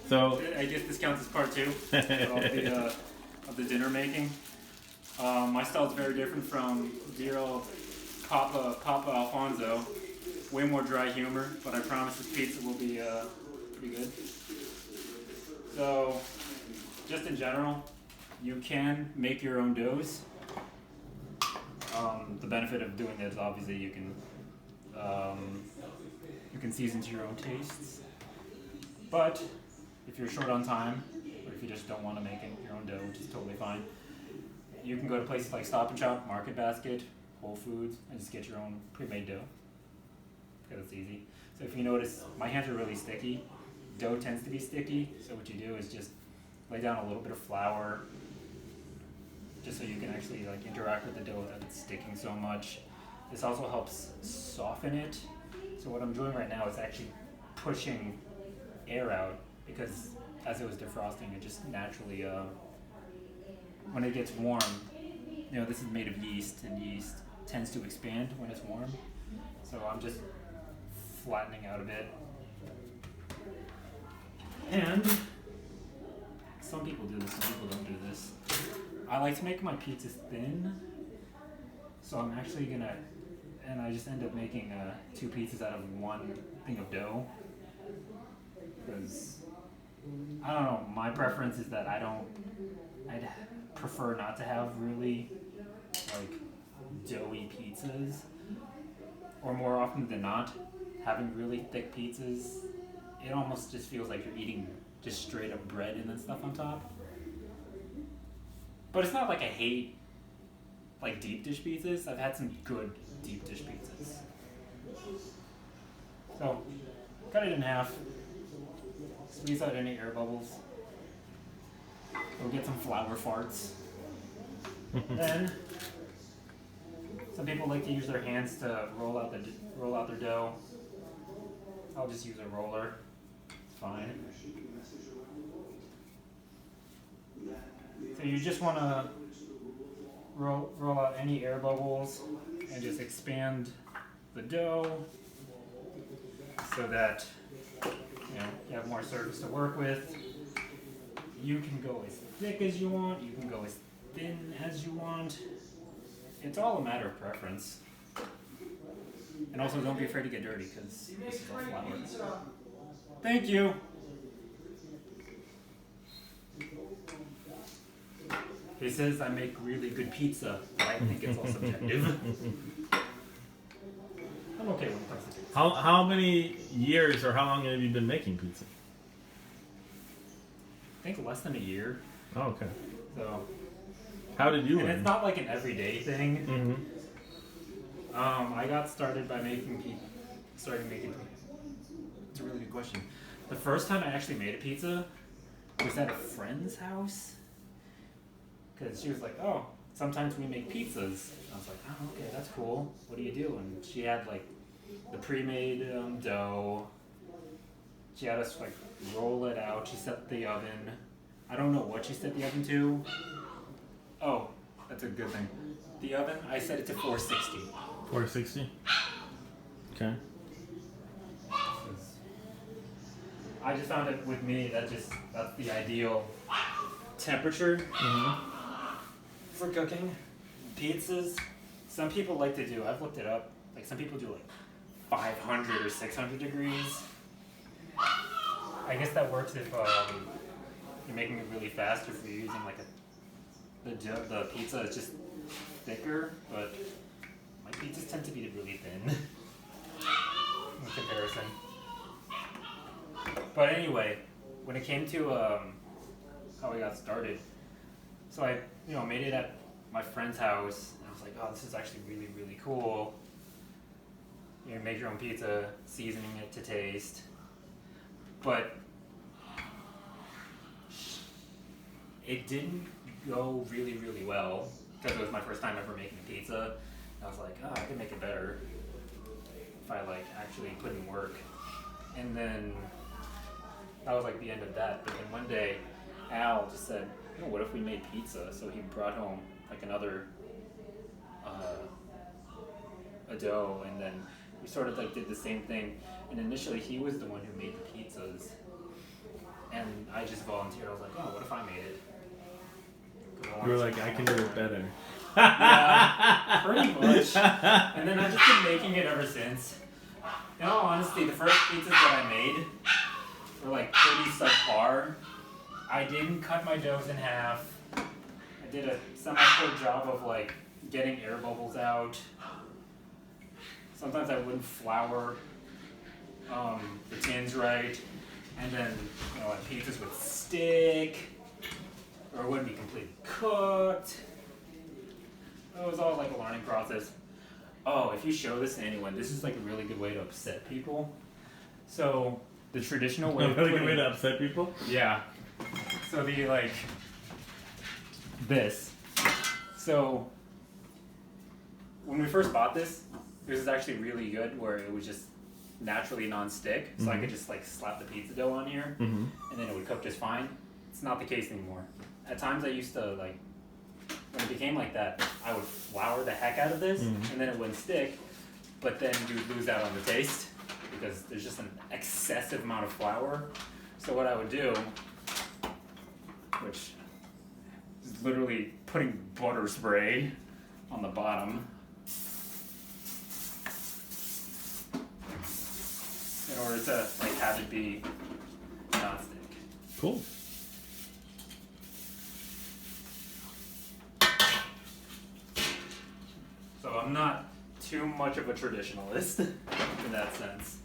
So I guess this counts as part 2 of the dinner making. My style is very different from dear old Papa Alfonso. Way more dry humor, but I promise this pizza will be pretty good. So, just in general, you can make your own doughs. The benefit of doing that is obviously you can season to your own tastes. But if you're short on time, or if you just don't want to make your own dough, which is totally fine, you can go to places like Stop and Shop, Market Basket, Whole Foods, and just get your own pre-made dough. Because it's easy. So if you notice, my hands are really sticky. Dough tends to be sticky, so what you do is just lay down a little bit of flour, just so you can actually like interact with the dough without it sticking so much. This also helps soften it. So what I'm doing right now is actually pushing air out, because as it was defrosting, it just naturally, when it gets warm, this is made of yeast, and yeast tends to expand when it's warm. So I'm just flattening out a bit. And some people do this, some people don't do this. I like to make my pizzas thin, so I'm actually gonna, and I just end up making 2 pizzas out of 1 thing of dough. Because, I don't know, my preference is that I'd prefer not to have really, like, doughy pizzas. Or more often than not, having really thick pizzas, it almost just feels like you're eating just straight up bread and then stuff on top. But it's not like I hate like deep dish pizzas. I've had some good deep dish pizzas. So, cut it in half. Squeeze out any air bubbles. Go get some flour farts. Then, some people like to use their hands to roll out their dough. I'll just use a roller. It's fine. So you just want to roll out any air bubbles and just expand the dough so that you have more surface to work with. You can go as thick as you want. You can go as thin as you want. It's all a matter of preference. And also, don't be afraid to get dirty, because this is all flour. Thank you! He says I make really good pizza, but I think it's all subjective. I'm okay when it comes to pizza. how many years or how long have you been making pizza? I think less than a year. Oh, okay. So. How did you learn? It's not like an everyday thing. Mm-hmm. I got started by making pizza. It's a really good question. The first time I actually made a pizza was at a friend's house. Because she was like, oh, sometimes we make pizzas. And I was like, oh, okay, that's cool. What do you do? And she had like the pre-made dough. She had us like roll it out. She set the oven. I don't know what she set the oven to. Oh, that's a good thing. The oven, I set it to 460. 460? Okay. I just found it with me that's the ideal temperature for cooking pizzas. Some people like to do, I've looked it up, like some people do like 500 or 600 degrees. I guess that works if you're making it really fast, or if you're using like the pizza is just thicker, but my pizzas tend to be really thin in comparison. But anyway, when it came to how I got started, so I made it at my friend's house, and I was like, oh, this is actually really, really cool. You make your own pizza, seasoning it to taste. But it didn't go really, really well, because it was my first time ever making a pizza. And I was like, oh, I could make it better if I actually put in work. And then that was like the end of that. But then one day, Al just said, what if we made pizza? So he brought home like another a dough, and then we sort of like did the same thing. And initially he was the one who made the pizzas, and I just volunteered. I was like, oh, what if I made it? 'Cause You were wanted like, to- I can do it better. Yeah, pretty much. And then I've just been making it ever since. In all honesty, the first pizzas that I made were like pretty subpar. I didn't cut my doughs in half. I did a semi-poor job of like getting air bubbles out. Sometimes I wouldn't flour the tins right, and then like pizzas would stick, or it wouldn't be completely cooked. It was all like a learning process. Oh, if you show this to anyone, this is like a really good way to upset people. So the traditional way A of really good putting- way to upset people. yeah. So the like this. So when we first bought this, it was actually really good where it was just naturally non-stick. So I could just like slap the pizza dough on here Mm-hmm. and then it would cook just fine. It's not the case anymore. At times I used to like, when it became like that, I would flour the heck out of this and then it wouldn't stick, but then you'd lose out on the taste because there's just an excessive amount of flour. So what I would do, which is literally putting butter spray on the bottom in order to like have it be non-stick. Cool. So I'm not too much of a traditionalist in that sense.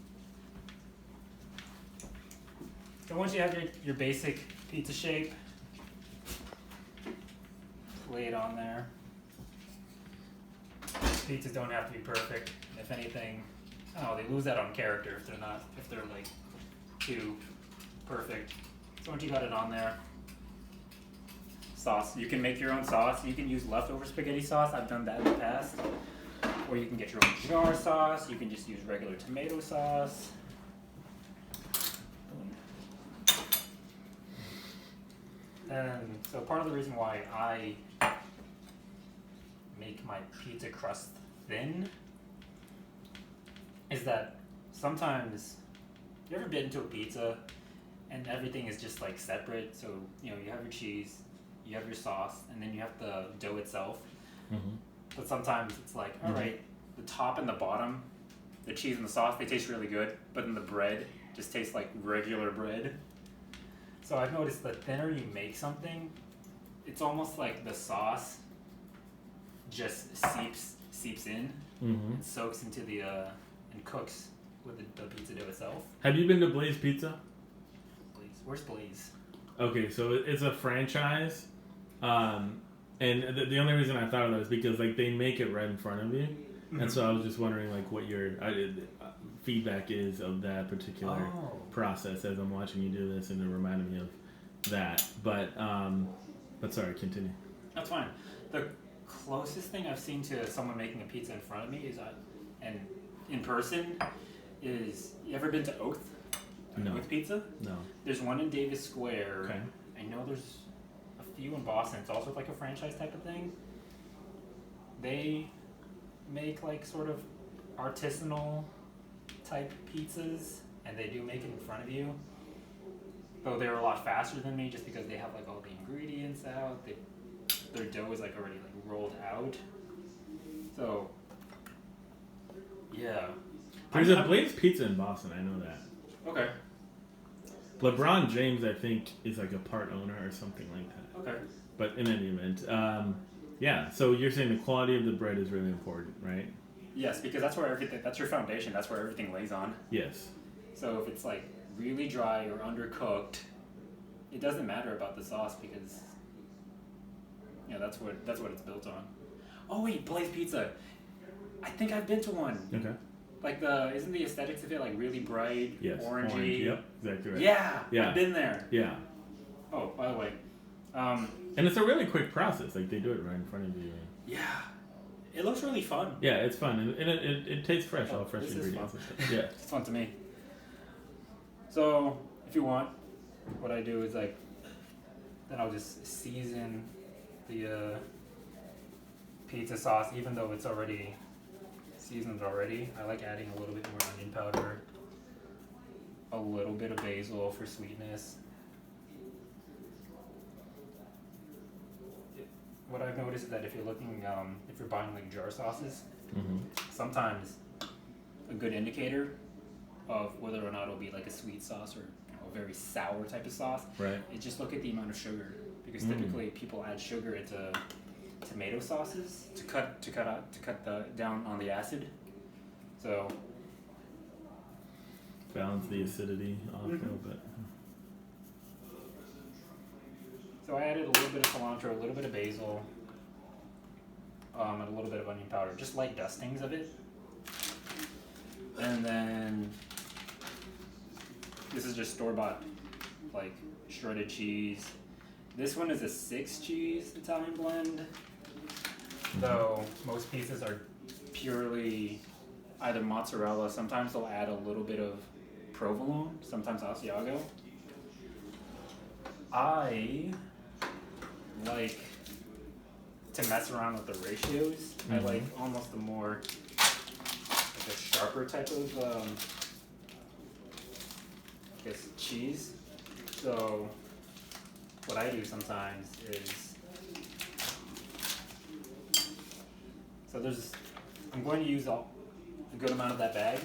So once you have your basic pizza shape, lay it on there. Pizzas don't have to be perfect. If anything, oh, they lose that on character if they're like too perfect. So once you got it on there, sauce. You can make your own sauce. You can use leftover spaghetti sauce. I've done that in the past. Or you can get your own jar sauce. You can just use regular tomato sauce. And so part of the reason why I make my pizza crust thin is that sometimes you ever bit into a pizza and everything is just like separate. So you have your cheese, you have your sauce, and then you have the dough itself. Mm-hmm. But sometimes it's like, all right, the top and the bottom, the cheese and the sauce, they taste really good, but then the bread just tastes like regular bread. So I've noticed the thinner you make something, it's almost like the sauce just seeps in Mm-hmm. and soaks into the and cooks with the pizza dough itself. Have you been to Blaze Pizza? Blaze, where's Blaze? Okay, so it's a franchise, and the only reason I thought of that is because like they make it right in front of you, and so I was just wondering like what your feedback is of that particular process as I'm watching you do this, and it reminded me of that. But sorry, continue. That's fine. The closest thing I've seen to someone making a pizza in front of me is and in person is, you ever been to Oath? No. Oath Pizza? No. There's one in Davis Square. Okay. I know there's a few in Boston. It's also like a franchise type of thing. They make like sort of artisanal type pizzas, and they do make it in front of you. Though they're a lot faster than me just because they have like all the ingredients out. Their dough is like already like rolled out. So yeah. There's a Blaze Pizza in Boston. I know that. Okay. LeBron James, I think, is like a part owner or something like that. Okay. But in any event, yeah. So you're saying the quality of the bread is really important, right? Yes, because that's where that's your foundation. That's where everything lays on. Yes. So if it's like really dry or undercooked, it doesn't matter about the sauce because that's what it's built on. Oh wait, Blaze Pizza. I think I've been to one. Okay. Like isn't the aesthetics of it like really bright, Yes. orangey? Orange. Yep. Exactly right. Yeah, I've been there. Yeah. Oh, by the way, And it's a really quick process. Like they do it right in front of you. yeah, it looks really fun. Yeah, it's fun, and it tastes fresh, all fresh this is ingredients. fun. And stuff. Yeah. It's fun to me. So if you want, what I do is like, then I'll just season the pizza sauce, even though it's already seasoned already. I like adding a little bit more onion powder, a little bit of basil for sweetness, what I've noticed is that if you're looking, if you're buying like jar sauces, Mm-hmm. sometimes a good indicator of whether or not it'll be like a sweet sauce or a very sour type of sauce Right. is just look at the amount of sugar, because Mm. typically people add sugar into tomato sauces to cut down on the acid. So Balance the acidity off a little bit. So I added a little bit of cilantro, a little bit of basil, and a little bit of onion powder, just light dustings of it. And then this is just store-bought, like shredded cheese. This one is a 6 cheese Italian blend, though most pizzas are purely either mozzarella. Sometimes they'll add a little bit of provolone, sometimes Asiago. I like to mess around with the ratios. I Mhm. like almost the more like a sharper type of I guess cheese. So what I do sometimes is, so I'm going to use a good amount of that bag.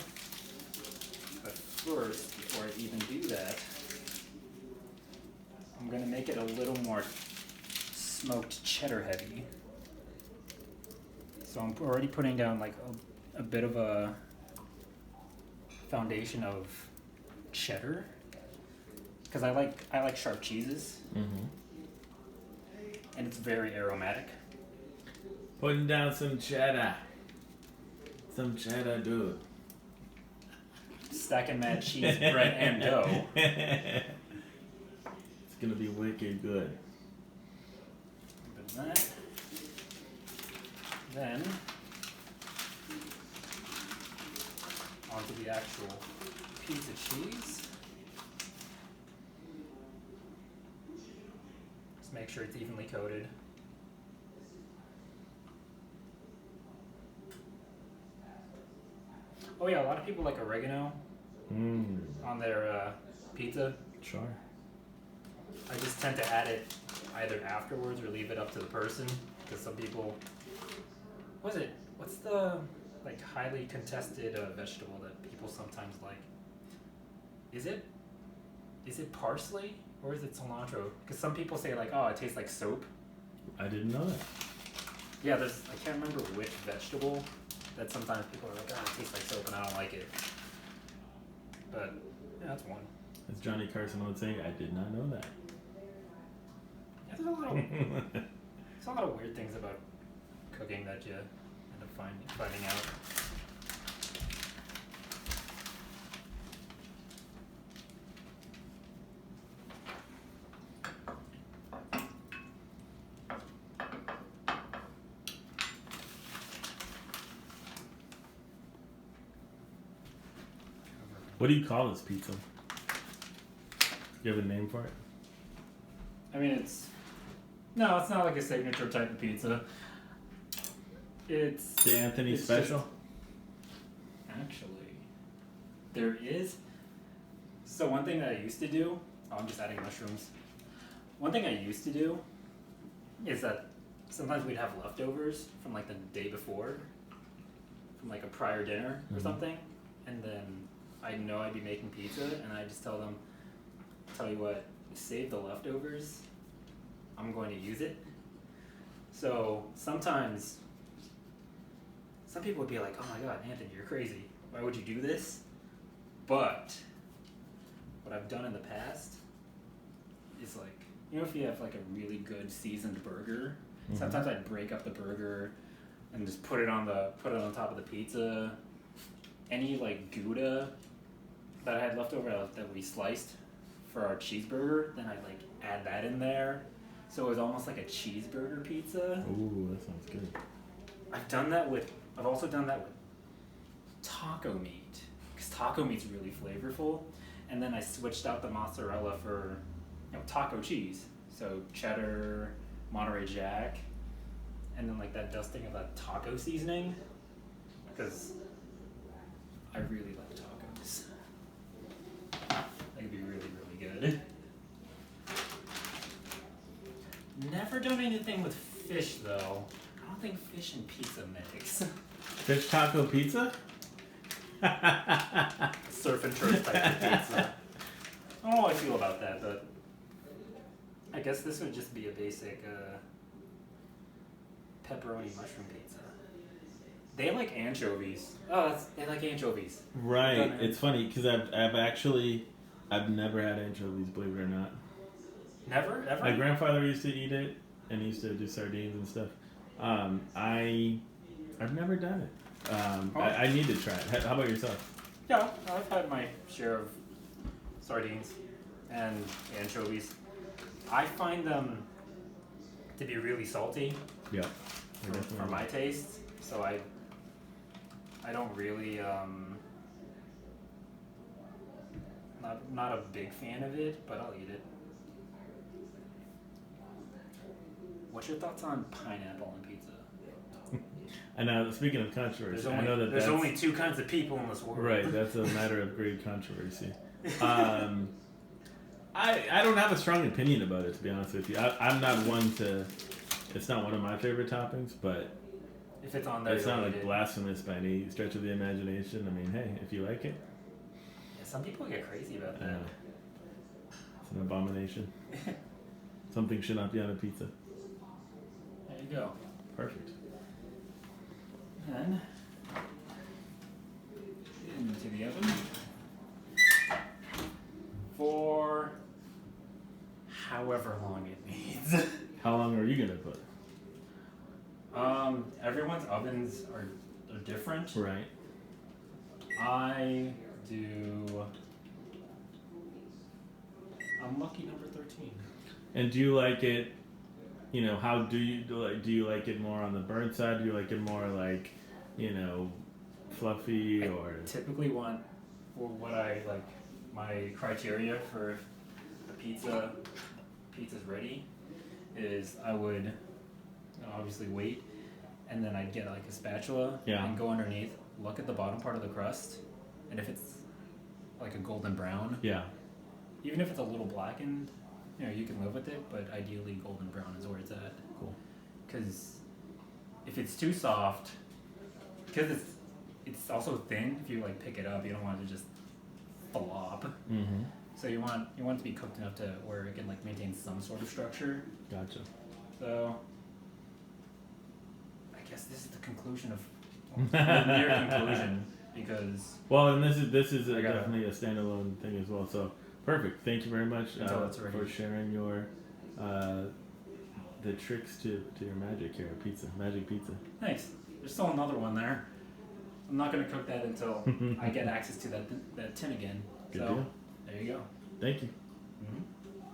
But first, before I even do that, I'm going to make it a little more smoked cheddar heavy. So I'm already putting down like a bit of a foundation of cheddar, because I like sharp cheeses, Mm-hmm. and it's very aromatic. Putting down some cheddar. Some cheddar, dude. Stacking that cheese, bread, and dough. It's gonna be wicked good. A bit of that. Then onto the actual piece of cheese. Just make sure it's evenly coated. Oh yeah, a lot of people like oregano on their pizza. Sure. I just tend to add it either afterwards or leave it up to the person, because some people. What's the like highly contested vegetable that people sometimes like? Is it parsley or is it cilantro? Because some people say like, oh, it tastes like soap. I didn't know that. Yeah, I can't remember which vegetable that sometimes people are like, oh, it tastes like soap and I don't like it. But yeah, that's one. As Johnny Carson would say, I did not know that. Yeah, there's a lot of weird things about cooking that you end up finding out. What do you call this pizza? You have a name for it? I mean, it's not like a signature type of pizza. It's The Anthony it's Special? actually, there is. So one thing that I used to do, I'm just adding mushrooms. One thing I used to do is that sometimes we'd have leftovers from like the day before, from like a prior dinner or Mhm. something, and then I know I'd be making pizza, and I just tell you what, save the leftovers. I'm going to use it. So sometimes some people would be like, oh my god, Anthony, you're crazy. Why would you do this? But what I've done in the past is like, if you have like a really good seasoned burger, Mhm. sometimes I'd break up the burger and just put it on top of the pizza. Any like Gouda that I had left over that we sliced for our cheeseburger, then I'd like add that in there. So it was almost like a cheeseburger pizza. Ooh, that sounds good. I've also done that with taco meat, because taco meat's really flavorful. And then I switched out the mozzarella for taco cheese, so cheddar, Monterey Jack, and then like that dusting of that taco seasoning, because I really like tacos. They could be really, really good. Never done anything with fish though. I don't think fish and pizza mix. Fish taco pizza? Surf and turf type of pizza. I don't know how I feel about that, but I guess this would just be a basic pepperoni mushroom pizza. They like anchovies. They like anchovies. Right. It's funny because I've never had anchovies, believe it or not. Never? Ever? My grandfather used to eat it and he used to do sardines and stuff. I've never done it. I need to try it. How about yourself? Yeah, I've had my share of sardines and anchovies. I find them to be really salty. Yeah. For my taste, so I don't really not a big fan of it, but I'll eat it. What's your thoughts on pineapple on pizza? And now, speaking of controversy, I know that there's only two kinds of people in this world. Right, that's a matter of great controversy. I don't have a strong opinion about it, to be honest with you. I'm not one to. It's not one of my favorite toppings, but if it's on there, it's not like blasphemous by any stretch of the imagination. I mean, hey, if you like it. Yeah, some people get crazy about that. It's an abomination. Something should not be on a pizza. There you go. Perfect. And into the oven for however long it needs. How long are you gonna put? Everyone's ovens are different. Right. I do. I'm lucky number 13. And do you like it? You know, how do you do you like it more on the burnt side? Do you like it more like, fluffy or? I typically want, or what I like, my criteria for the pizza's ready, is I would obviously wait, and then I'd get like a spatula and go underneath, look at the bottom part of the crust, and if it's like a golden brown, even if it's a little blackened, you can live with it, but ideally golden brown is where it's at. Cool. Because if it's too soft, because it's also thin, if you like pick it up, you don't want it to just flop. Mm-hmm. So you want it to be cooked enough to where it can like maintain some sort of structure. Gotcha. So I guess this is the conclusion of the near conclusion, because and this is definitely a standalone thing as well. So perfect. Thank you very much for sharing your the tricks to your magic here, magic pizza. Thanks. There's still another one there. I'm not gonna cook that until I get access to that tin again. Good deal. There you go. Thank you. Mm-hmm.